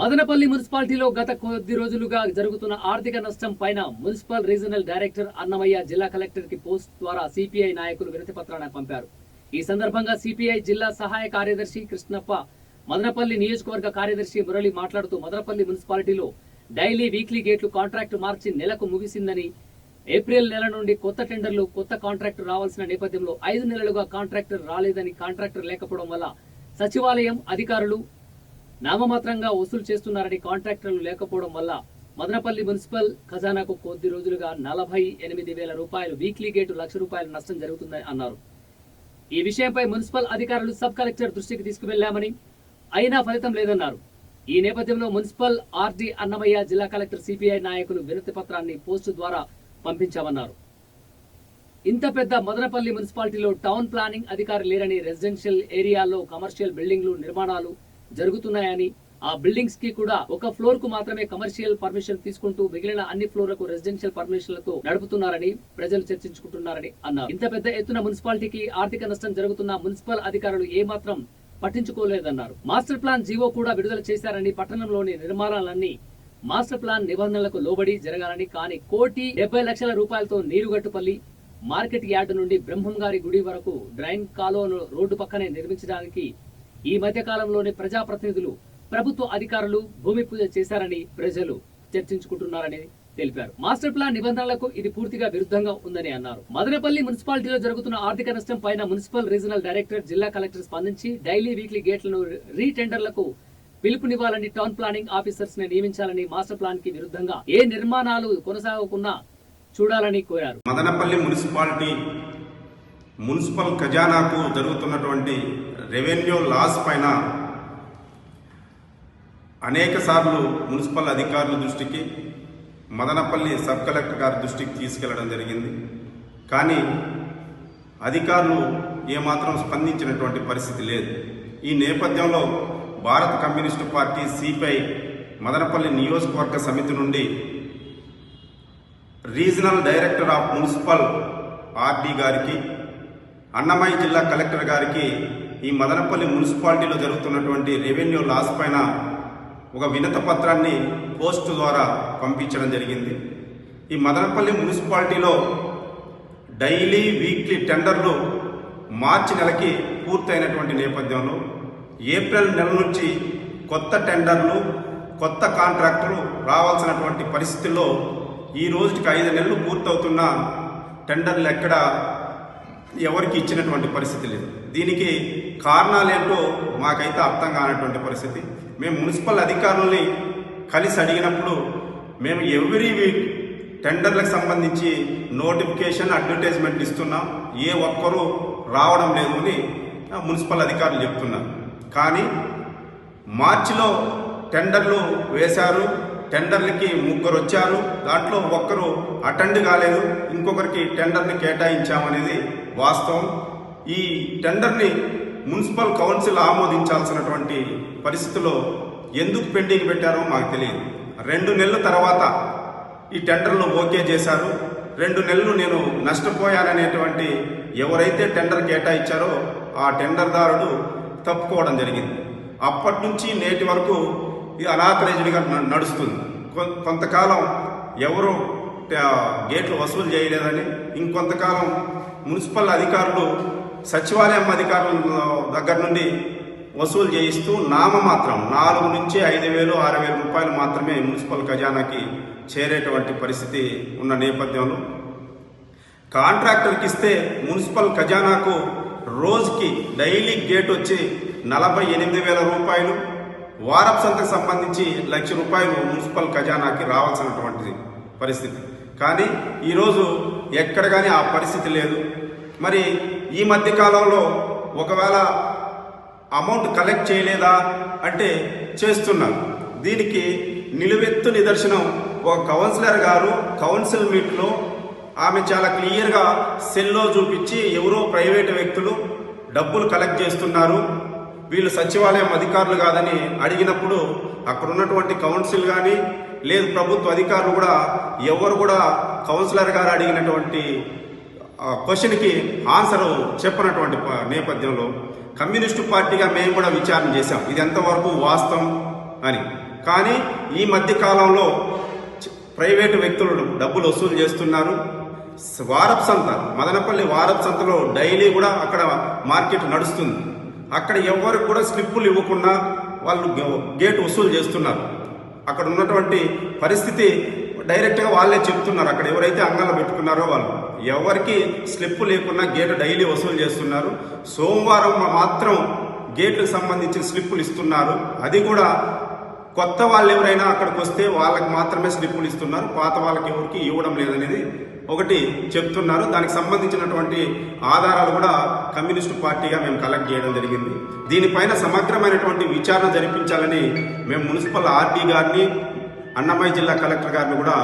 మదనపల్లి మున్సిపాలిటీలో గత కొద్ది రోజులుగా జరుగుతున్న ఆర్థిక నష్టం పైన మున్సిపల్ రీజనల్ డైరెక్టర్ అన్నమయ్య జిల్లా కలెక్టర్ కి పోస్ట్ ద్వారా సిపిఐ నాయకులు వినతి పత్రాన్ని పంపారు. ఈ సందర్భంగా సిపిఐ జిల్లా సహాయ కార్యదర్శి కృష్ణప్ప, మదనపల్లి నియోజకవర్గ కార్యదర్శి మురళి మాట్లాడుతూ మదనపల్లి మున్సిపాలిటీలో డైలీ వీక్లీ గేట్లు కాంట్రాక్టు మార్చి నెలకు ముగిసిందని, ఏప్రిల్ నెల నుండి కొత్త టెండర్లు కొత్త కాంట్రాక్టర్ రావాల్సిన నేపథ్యంలో 5 నెలలుగా కాంట్రాక్టర్ రాలేదని, కాంట్రాక్టర్ లేకపోవడం వల్ల సచివాలయం అధికారులు నామమాత్రంగా వసూలు చేస్తున్నారని, కాంట్రాక్టర్లు లేకపోవడం వల్ల మదనపల్లి మున్సిపల్ ఖజానాకు కొద్ది రోజులుగా 48,000 రూపాయలు వీక్లీ గేటు ₹1,00,000 నష్టం జరుగుతుందని అన్నారు. ఈ విషయంపై మున్సిపల్ అధికారులు సబ్ కలెక్టర్ దృష్టికి తీసుకువెళ్లామని, అయినా ఫలితం లేదన్నారు. ఈ నేపథ్యంలో మున్సిపల్ ఆర్డీ అన్నమయ్య జిల్లా కలెక్టర్ సిపిఐ నాయకులు వినతి పత్రాన్ని పోస్టు ద్వారా పంపించామన్నారు. ఇంత పెద్ద మదనపల్లి మున్సిపాలిటీలో టౌన్ ప్లానింగ్ అధికారి లేరని, రెసిడెన్షియల్ ఏరియాలో కమర్షియల్ బిల్డింగ్లు నిర్మాణాలు జరుగుతున్నాయని, ఆ బిల్డింగ్స్ కి కూడా ఒక ఫ్లోర్ కు మాత్రమే కమర్షియల్ పర్మిషన్ తీసుకుంటూ మిగిలిన అన్ని ఫ్లోర్లకు రెసిడెన్షియల్ పర్మిషన్లతో నడుపుతున్నారని ప్రజలు చర్చించుకుంటున్నారని అన్నారు. ఇంత పెద్ద ఎత్తున మున్సిపాలిటీకి ఆర్థిక నష్టం జరుగుతున్న మున్సిపల్ అధికారులు ఏమాత్రం పట్టించుకోలేదన్నారు. మాస్టర్ ప్లాన్ జీవో కూడా విడుదల చేశారని, పట్టణంలోని నిర్మాణాలన్నీ మాస్టర్ ప్లాన్ నిబంధనలకు లోబడి జరగాలని, కానీ ₹1,70,00,000 నీరుగట్టుపల్లి మార్కెట్ యార్డు నుండి బ్రహ్మంగారి గుడి వరకు డ్రైన్ కాలువను రోడ్డు పక్కనే నిర్మించడానికి ఈ మధ్య కాలంలోనే ప్రజాప్రతినిధులు, ప్రభుత్వ అధికారులు భూమి పూజ చేశారని ప్రజలు చర్చించుకుంటున్నారని తెలిపారు. మాస్టర్ ప్లాన్ నిబంధనలకు ఇది పూర్తిగా విరుద్ధంగా ఉందని అన్నారు. మదనపల్లి మున్సిపాలిటీలో జరుగుతున్న ఆర్థిక నష్టం పైన మున్సిపల్ రీజనల్ డైరెక్టర్, జిల్లా కలెక్టర్ స్పందించి డైలీ వీక్లీ గేట్లను రీటెండర్లకు పిలుపునివ్వాలని, టౌన్ ప్లానింగ్ ఆఫీసర్స్ ని నియమించాలని, మాస్టర్ ప్లాన్ కి విరుద్ధంగా ఏ నిర్మాణాలు కొనసాగకుండా చూడాలని కోరారు. మదనపల్లి మున్సిపాలిటీ మున్సిపల్ ఖజానాకు జరుగుతున్నటువంటి రెవెన్యూ లాస్ పైన అనేక సార్లు మున్సిపల్ అధికారుల దృష్టికి, మదనపల్లి సబ్ కలెక్టర్ గారి దృష్టికి తీసుకెళ్లడం జరిగింది. కానీ అధికారులు ఏమాత్రం స్పందించినటువంటి పరిస్థితి లేదు. ఈ నేపథ్యంలో భారత కమ్యూనిస్టు పార్టీ సిపిఐ మదనపల్లి నియోజకవర్గ సమితి నుండి regional director of municipal RD గారికి, అన్నమయ్య జిల్లా కలెక్టర్ గారికి ఈ మదనపల్లి మున్సిపాలిటీలో జరుగుతున్నటువంటి రెవెన్యూ లాస్ పైన ఒక వినత పత్రాన్ని పోస్టు ద్వారా పంపించడం జరిగింది. ఈ మదనపల్లి మున్సిపాలిటీలో డైలీ వీక్లీ టెండర్లు మార్చి నెలకి పూర్తయినటువంటి నేపథ్యంలో ఏప్రిల్ నెల నుంచి కొత్త టెండర్లు కొత్త కాంట్రాక్టులు రావాల్సినటువంటి పరిస్థితుల్లో ఈ రోజుకి 5 నెలలు పూర్తవుతున్న టెండర్లు ఎక్కడ ఎవరికి ఇచ్చినటువంటి పరిస్థితి లేదు. దీనికి కారణాలేంటో మాకైతే అర్థం కానటువంటి పరిస్థితి. మేము మున్సిపల్ అధికారులని కలిసి అడిగినప్పుడు మేము ఎవ్రీ వీక్ టెండర్లకు సంబంధించి నోటిఫికేషన్, అడ్వర్టైజ్మెంట్ ఇస్తున్నాం, ఏ ఒక్కరూ రావడం లేదు అని మున్సిపల్ అధికారులు చెప్తున్నారు. కానీ మార్చిలో టెండర్లు వేశారు, టెండర్లకి 3 వచ్చారు, దాంట్లో ఒక్కరు అటెండ్ కాలేదు, ఇంకొకరికి టెండర్ని కేటాయించామనేది వాస్తవం. ఈ టెండర్ని మున్సిపల్ కౌన్సిల్ ఆమోదించాల్సినటువంటి పరిస్థితుల్లో ఎందుకు పెండింగ్ పెట్టారో మాకు తెలియదు. 2 నెలల తర్వాత ఈ టెండర్లు ఓకే చేశారు. 2 నెలలు నేను నష్టపోయాననేటువంటి ఎవరైతే టెండర్ కేటాయించారో ఆ టెండర్దారుడు తప్పుకోవడం జరిగింది. అప్పటి నుంచి నేటి వరకు ఇది అనాథరైజ్డ్గా నడుస్తుంది. కొంతకాలం ఎవరు గేట్లు వసూలు చేయలేదని, ఇంకొంతకాలం మున్సిపల్ అధికారులు సచివాలయం అధికారుల దగ్గర నుండి వసూలు చేయిస్తూ నామమాత్రం 4 నుంచి 5,000, 6,000 రూపాయలు మాత్రమే మున్సిపల్ ఖజానాకి చేరేటువంటి పరిస్థితి ఉన్న నేపథ్యంలో కాంట్రాక్టర్కి ఇస్తే మున్సిపల్ ఖజానాకు రోజుకి డైలీ గేట్ వచ్చి 48,000 రూపాయలు, వారపు సంతకు సంబంధించి ₹1,00,000 మున్సిపల్ ఖజానాకి రావాల్సినటువంటి పరిస్థితి. కానీ ఈరోజు ఎక్కడ కానీ ఆ పరిస్థితి లేదు. మరి ఈ మధ్య కాలంలో ఒకవేళ అమౌంట్ కలెక్ట్ చేయలేదా అంటే చేస్తున్నారు. దీనికి నిలువెత్తు నిదర్శనం ఒక కౌన్సిలర్ గారు కౌన్సిల్ మీట్లో ఆమె చాలా క్లియర్గా సెల్లో చూపించి ఎవరో ప్రైవేటు వ్యక్తులు డబ్బులు కలెక్ట్ చేస్తున్నారు, వీళ్ళు సచివాలయం అధికారులు కాదని అడిగినప్పుడు అక్కడ ఉన్నటువంటి కౌన్సిల్ కానీ లేదు ప్రభుత్వ అధికారులు కూడా ఎవరు కూడా కౌన్సిలర్ గారు అడిగినటువంటి క్వశ్చన్కి ఆన్సర్ చెప్పినటువంటి నేపథ్యంలో కమ్యూనిస్టు పార్టీగా మేము కూడా విచారణ చేశాం ఇది ఎంతవరకు వాస్తవం అని. కానీ ఈ మధ్య కాలంలో ప్రైవేటు వ్యక్తులు డబ్బులు వసూలు చేస్తున్నారు. వారపు సంత, మదనపల్లి వారపు సంతలో డైలీ కూడా అక్కడ మార్కెట్ నడుస్తుంది. అక్కడ ఎవరికి కూడా స్లిప్పులు ఇవ్వకుండా వాళ్ళు గేట్ వసూలు చేస్తున్నారు. అక్కడ ఉన్నటువంటి పరిస్థితి డైరెక్ట్గా వాళ్ళే చెప్తున్నారు. అక్కడ ఎవరైతే అంగంలో పెట్టుకున్నారో వాళ్ళు ఎవరికి స్లిప్పు లేకుండా గేటు డైలీ వసూలు చేస్తున్నారు. సోమవారం మాత్రం గేట్లకు సంబంధించిన స్లిప్పులు ఇస్తున్నారు. అది కూడా కొత్త వాళ్ళు ఎవరైనా అక్కడికి వస్తే వాళ్ళకి మాత్రమే స్లిప్పులు ఇస్తున్నారు, పాత వాళ్ళకి ఎవరికి ఇవ్వడం లేదనేది ఒకటి చెప్తున్నారు. దానికి సంబంధించినటువంటి ఆధారాలు కూడా కమ్యూనిస్టు పార్టీగా మేము కలెక్ట్ చేయడం జరిగింది. దీనిపైన సమగ్రమైనటువంటి విచారణ జరిపించాలని మేము మున్సిపల్ ఆర్డీ గారిని, అన్నమయ్య జిల్లా కలెక్టర్ గారిని కూడా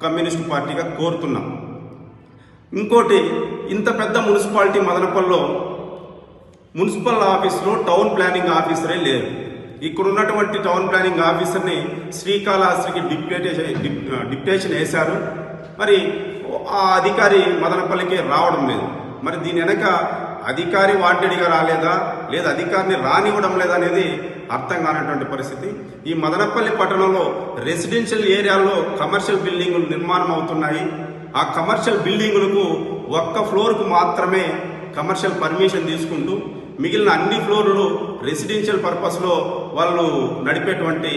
కమ్యూనిస్టు పార్టీగా కోరుతున్నాం. ఇంకోటి, ఇంత పెద్ద మున్సిపాలిటీ మదనపల్లిలో మున్సిపల్ ఆఫీసులో టౌన్ ప్లానింగ్ ఆఫీసరే లేరు. ఇక్కడ ఉన్నటువంటి టౌన్ ప్లానింగ్ ఆఫీసర్ని శ్రీకాళహస్తికి డిప్యుటేషన్ వేశారు. మరి ఆ అధికారి మదనపల్లికి రావడం లేదు. మరి దీని వెనక అధికారి వాంటెడ్గా రాలేదా, లేదా అధికారిని రానివ్వడం లేదా అనేది అర్థం కానటువంటి పరిస్థితి. ఈ మదనపల్లి పట్టణంలో రెసిడెన్షియల్ ఏరియాల్లో కమర్షియల్ బిల్డింగులు నిర్మాణం అవుతున్నాయి. ఆ కమర్షియల్ బిల్డింగులకు ఒక్క ఫ్లోర్కు మాత్రమే కమర్షియల్ పర్మిషన్ తీసుకుంటూ మిగిలిన అన్ని ఫ్లోర్లు రెసిడెన్షియల్ పర్పస్లో వాళ్ళు నడిపేటువంటి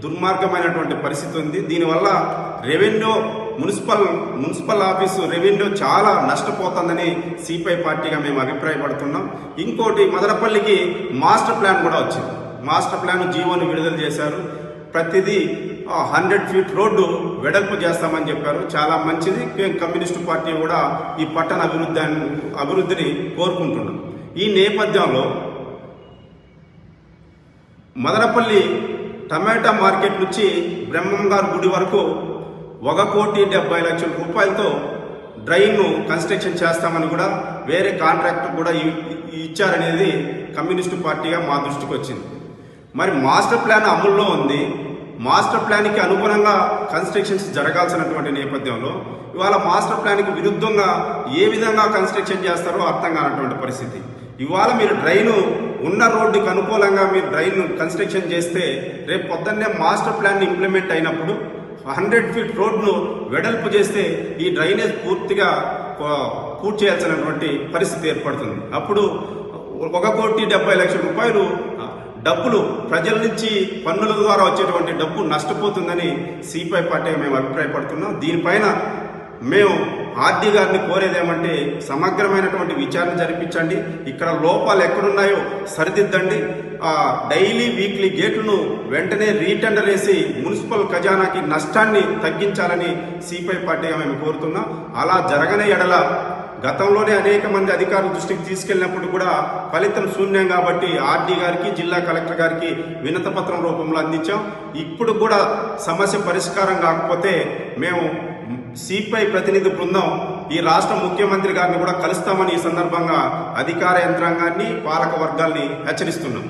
దుర్మార్గమైనటువంటి పరిస్థితి ఉంది. దీనివల్ల రెవెన్యూ మున్సిపల్ ఆఫీసు రెవెన్యూ చాలా నష్టపోతుందని సిపిఐ పార్టీగా మేము అభిప్రాయపడుతున్నాం. ఇంకోటి, మదనపల్లికి మాస్టర్ ప్లాన్ కూడా వచ్చింది. మాస్టర్ ప్లాన్ జీవోని విడుదల చేశారు. ప్రతిదీ 100 ఫీట్ రోడ్డు వెడల్పు చేస్తామని చెప్పారు. చాలా మంచిది. కమ్యూనిస్టు పార్టీ కూడా ఈ పట్టణ అభివృద్ధిని కోరుకుంటున్నాం. ఈ నేపథ్యంలో మదనపల్లి టమాటా మార్కెట్ నుంచి బ్రహ్మంగారు గుడి వరకు 1,70,00,000 రూపాయలతో డ్రైన్ను కన్స్ట్రక్షన్ చేస్తామని కూడా వేరే కాంట్రాక్టర్ కూడా ఇచ్చారనేది కమ్యూనిస్టు పార్టీగా మా దృష్టికి వచ్చింది. మరి మాస్టర్ ప్లాన్ అమల్లో ఉంది. మాస్టర్ ప్లాన్కి అనుగుణంగా కన్స్ట్రక్షన్స్ జరగాల్సినటువంటి నేపథ్యంలో ఇవాళ మాస్టర్ ప్లాన్కి విరుద్ధంగా ఏ విధంగా కన్స్ట్రక్షన్ చేస్తారో అర్థం కానటువంటి పరిస్థితి. ఇవాళ మీరు డ్రైను ఉన్న రోడ్డుకి అనుకూలంగా మీరు డ్రైన్ కన్స్ట్రక్షన్ చేస్తే రేపు పొద్దున్నే మాస్టర్ ప్లాన్ ఇంప్లిమెంట్ అయినప్పుడు 100 ఫీట్ రోడ్ను వెడల్పు చేస్తే ఈ డ్రైనేజ్ పూర్తిగా పూర్తి చేయాల్సినటువంటి పరిస్థితి ఏర్పడుతుంది. అప్పుడు 1,70,00,000 రూపాయలు డబ్బులు ప్రజల నుంచి పన్నుల ద్వారా వచ్చేటువంటి డబ్బు నష్టపోతుందని సిపిఐ పార్టీ మేము అభిప్రాయపడుతున్నాం. దీనిపైన మేము ఆర్డీ గారిని కోరేదేమంటే సమగ్రమైనటువంటి విచారణ జరిపించండి. ఇక్కడ లోపాలు ఎక్కడున్నాయో సరిదిద్దండి. డైలీ వీక్లీ గేట్లను వెంటనే రీటెండర్ వేసి మున్సిపల్ ఖజానాకి నష్టాన్ని తగ్గించాలని సిపిఐ పార్టీగా మేము కోరుతున్నాం. అలా జరగని ఎడల గతంలోనే అనేక మంది అధికారుల దృష్టికి తీసుకెళ్లినప్పుడు కూడా ఫలితం శూన్యం కాబట్టి ఆర్డీ గారికి, జిల్లా కలెక్టర్ గారికి వినతపత్రం రూపంలో అందించాం. ఇప్పుడు కూడా సమస్య పరిష్కారం కాకపోతే మేము సిపిఐ ప్రతినిధి బృందం ఈ రాష్ట్ర ముఖ్యమంత్రి గారిని కూడా కలుస్తామని ఈ సందర్భంగా అధికార యంత్రాంగాన్ని, పాలక వర్గాల్ని హెచ్చరిస్తున్నాం.